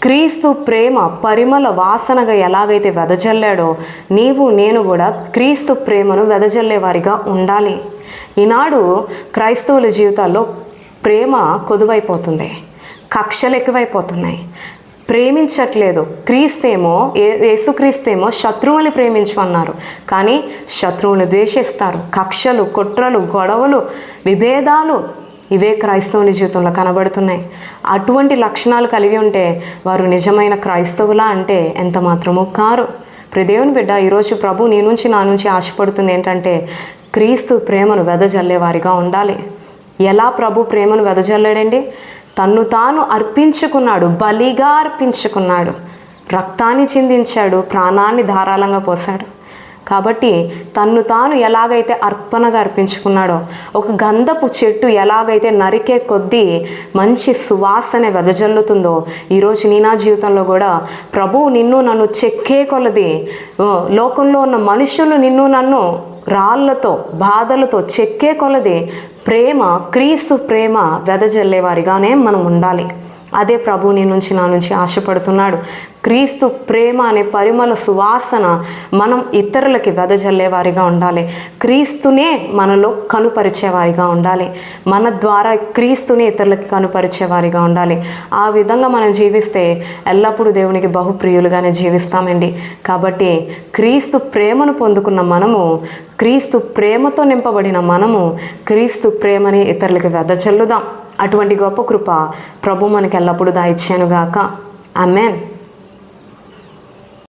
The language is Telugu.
క్రీస్తు ప్రేమ పరిమళ వాసనగా ఎలాగైతే వెదజల్లాడో నీవు నేను కూడా క్రీస్తు ప్రేమను వెదజల్లేవారిగా ఉండాలి. ఈనాడు క్రైస్తవుల జీవితాల్లో ప్రేమ కొదువైపోతుంది, కక్షలు ఎక్కువైపోతున్నాయి, ప్రేమించట్లేదు. యేసుక్రీస్తేమో శత్రువుని ప్రేమించమన్నారు, కానీ శత్రువుని ద్వేషిస్తారు. కక్షలు, కుట్రలు, గొడవలు, విభేదాలు ఇవే క్రైస్తవుని జీవితంలో కనబడుతున్నాయి. అటువంటి లక్షణాలు కలిగి ఉంటే వారు నిజమైన క్రైస్తవులా అంటే ఎంత మాత్రమూ కారు. దేవుని బిడ్డ, ఈరోజు ప్రభు నీ నుంచి నా నుంచి ఆశపడుతుంది ఏంటంటే క్రీస్తు ప్రేమను వెదజల్లేవారిగా ఉండాలి. ఎలా ప్రభు ప్రేమను వెదజల్లాడండి? తన్ను తాను అర్పించుకున్నాడు, బలిగా అర్పించుకున్నాడు, రక్తాన్ని చిందించాడు, ప్రాణాన్ని ధారాళంగా పోశాడు. కాబట్టి తన్ను తాను ఎలాగైతే అర్పణగా అర్పించుకున్నాడో, ఒక గంధపు చెట్టు ఎలాగైతే నరికే కొద్దీ మంచి సువాసన వెదజల్లుతుందో, ఈరోజు నీ నా జీవితంలో కూడా ప్రభువు నిన్ను నన్ను చెక్కే కొలది, లోకంలో ఉన్న మనుషులు నిన్ను నన్ను రాళ్లతో బాధలతో చెక్కే కొలది క్రీస్తు ప్రేమ వెదజల్లేవారిగానే మనం ఉండాలి. అదే ప్రభు నీ నుంచి నా నుంచి ఆశపడుతున్నాడు. క్రీస్తు ప్రేమ అనే పరిమళ సువాసన మనం ఇతరులకి వెదజల్లేవారిగా ఉండాలి. క్రీస్తునే మనలో కనుపరిచేవారిగా ఉండాలి. మన ద్వారా క్రీస్తునే ఇతరులకి కనుపరిచేవారిగా ఉండాలి. ఆ విధంగా మనం జీవిస్తే ఎల్లప్పుడూ దేవునికి బహుప్రియులుగానే జీవిస్తామండి. కాబట్టి క్రీస్తు ప్రేమను పొందుకున్న మనము, క్రీస్తు ప్రేమతో నింపబడిన మనము క్రీస్తు ప్రేమని ఇతరులకి వెదజల్లుదాం. అటువంటి గొప్ప కృప ప్రభు మనకి ఎల్లప్పుడూ దయచేయునుగాక. ఆమేన్.